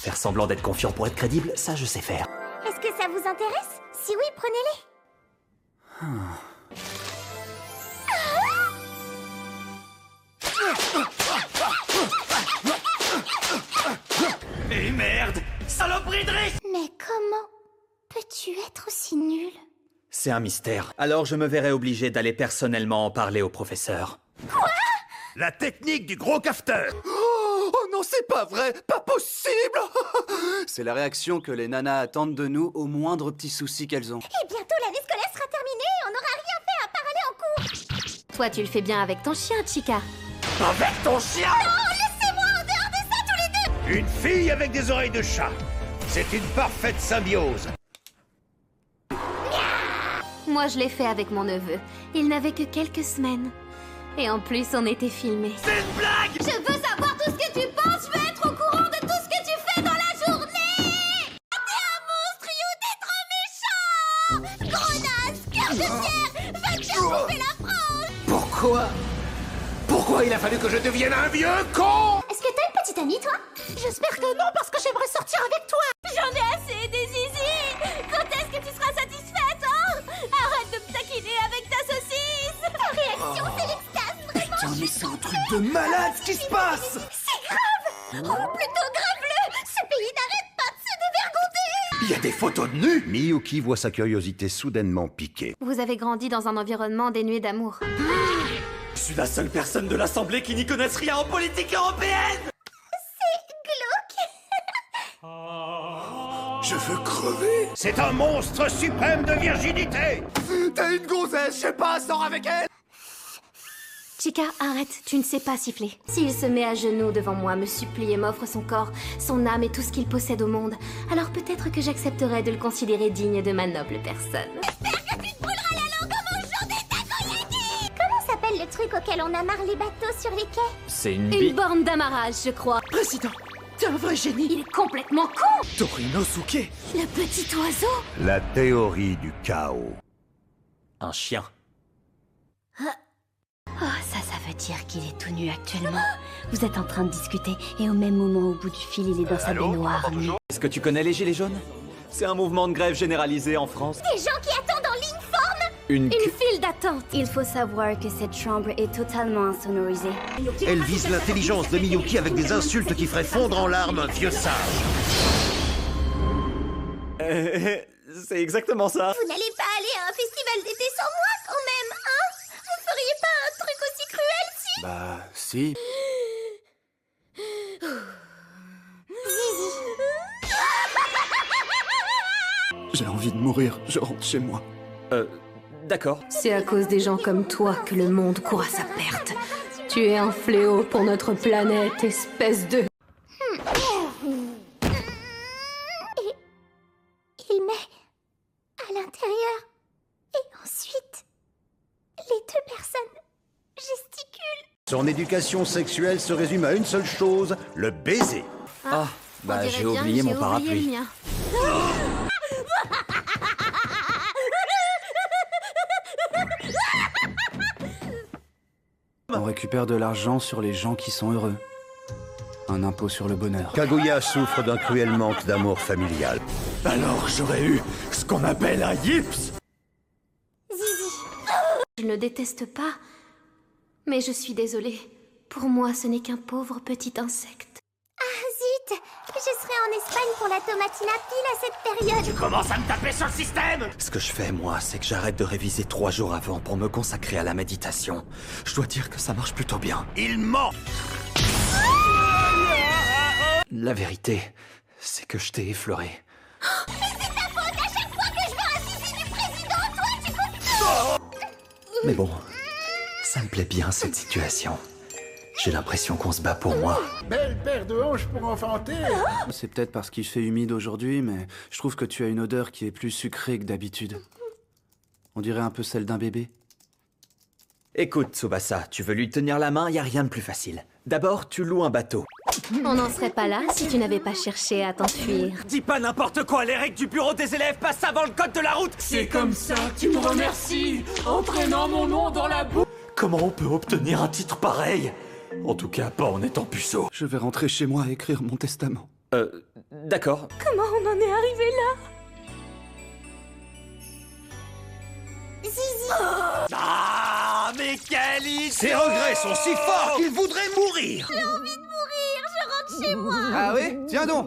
Faire semblant d'être confiant pour être crédible, ça je sais faire. Est-ce que ça vous intéresse? Si oui, prenez-les. Mais merde! Saloperie de riche! Mais comment peux-tu être aussi nul? C'est un mystère. Alors je me verrai obligé d'aller personnellement en parler au professeur. La technique du gros cafeteur. Oh non, c'est pas vrai! Pas possible! C'est la réaction que les nanas attendent de nous au moindre petit souci qu'elles ont. Et bientôt l'année scolaire sera terminée et on n'aura rien fait à part aller en cours. Toi, tu le fais bien avec ton chien, Chica. Avec ton chien! Oh, laissez-moi en dehors de ça tous les deux! Une fille avec des oreilles de chat. C'est une parfaite symbiose. Moi, je l'ai fait avec mon neveu. Il n'avait que quelques semaines. Et en plus, on était filmés. C'est une blague! Je veux savoir tout ce que tu penses, je veux être au courant de tout ce que tu fais dans la journée! T'es un monstre, You, t'es trop méchant! Grenasse, cœur de pierre, va te faire bouffer la France! Pourquoi il a fallu que je devienne un vieux con? Est-ce que t'as une petite amie, toi? J'espère que non, parce que j'aimerais sortir avec toi! J'en ai assez des zizi! Quand est-ce que tu seras satisfaite, hein? Arrête de me taquiner avec ta saucisse! Ta réaction, c'est l'extase, vraiment! Putain, mais c'est un truc de malade ce qui se passe! C'est grave! Oh, plutôt grave-le! Ce pays n'arrête pas de se dévergonder! Il y a des photos de nus. Miyuki voit sa curiosité soudainement piquée. Vous avez grandi dans un environnement dénué d'amour. Je suis la seule personne de l'Assemblée qui n'y connaisse rien en politique européenne! Je veux crever! C'est un monstre suprême de virginité. T'as une gonzesse, je sais pas, sors avec elle! Chica, arrête, tu ne sais pas siffler. S'il se met à genoux devant moi, me supplie et m'offre son corps, son âme et tout ce qu'il possède au monde, alors peut-être que j'accepterai de le considérer digne de ma noble personne. J'espère que tu te brûleras la langue en mangeant des takoyaki! Comment s'appelle le truc auquel on amarre les bateaux sur les quais? C'est une Une borne d'amarrage, je crois. Président, t'es un vrai génie! Il est complètement con! Torinosuke! Le petit oiseau! La théorie du chaos. Un chien. Oh, ça veut dire qu'il est tout nu actuellement. Vous êtes en train de discuter et au même moment, au bout du fil, il est dans sa baignoire. nu. Est-ce que tu connais les Gilets jaunes? C'est un mouvement de grève généralisé en France. Des gens qui attendent en ligne forme! Une File d'attente! Il faut savoir que cette chambre est totalement insonorisée. Elle vise l'intelligence de Miyuki avec des insultes qui feraient fondre en larmes un vieux sage. C'est exactement ça. Vous n'allez pas aller à un festival d'été sans moi, quand même, hein? Vous feriez pas un truc aussi cruel, si? Bah, si. J'ai envie de mourir, je rentre chez moi. D'accord. C'est à cause des gens comme toi que le monde court à sa perte. Tu es un fléau pour notre planète, espèce de... Il met à l'intérieur. Et ensuite, les deux personnes gesticulent. Son éducation sexuelle se résume à une seule chose, le baiser. Ah, On bah dirait j'ai bien oublié que mon j'ai parapluie. oublié le mien. On récupère de l'argent sur les gens qui sont heureux. Un impôt sur le bonheur. Kaguya souffre d'un cruel manque d'amour familial. Alors j'aurais eu ce qu'on appelle un yips. Je ne le déteste pas, mais je suis désolée. Pour moi, ce n'est qu'un pauvre petit insecte. Ah zut! Je serai en Espagne pour la tomatina pile à cette période. Commence à me taper sur le système. Ce que je fais, moi, c'est que j'arrête de réviser 3 jours avant pour me consacrer à la méditation. Je dois dire que ça marche plutôt bien. Il ment. La vérité, c'est que je t'ai effleuré. Mais c'est ta faute à chaque fois que je vois un zizi du président, toi tu coûtes... Mais bon, ça me plaît bien cette situation. J'ai l'impression qu'on se bat pour moi. Belle paire de hanches pour enfanter. C'est peut-être parce qu'il fait humide aujourd'hui, mais je trouve que tu as une odeur qui est plus sucrée que d'habitude. On dirait un peu celle d'un bébé. Écoute, Tsubasa, tu veux lui tenir la main, y a rien de plus facile. D'abord, tu loues un bateau. On n'en serait pas là si tu n'avais pas cherché à t'enfuir. Dis pas n'importe quoi, les règles du bureau des élèves passent avant le code de la route. C'est comme ça que tu me remercies en traînant mon nom dans la boue. Comment on peut obtenir un titre pareil? En tout cas, pas en étant puceau. Je vais rentrer chez moi et écrire mon testament. D'accord. Comment on en est arrivé là? Zizi! Ah, mais quelle idée! Ses regrets sont si forts qu'il voudrait mourir. J'ai envie de mourir, je rentre chez moi. Ah oui? Tiens donc,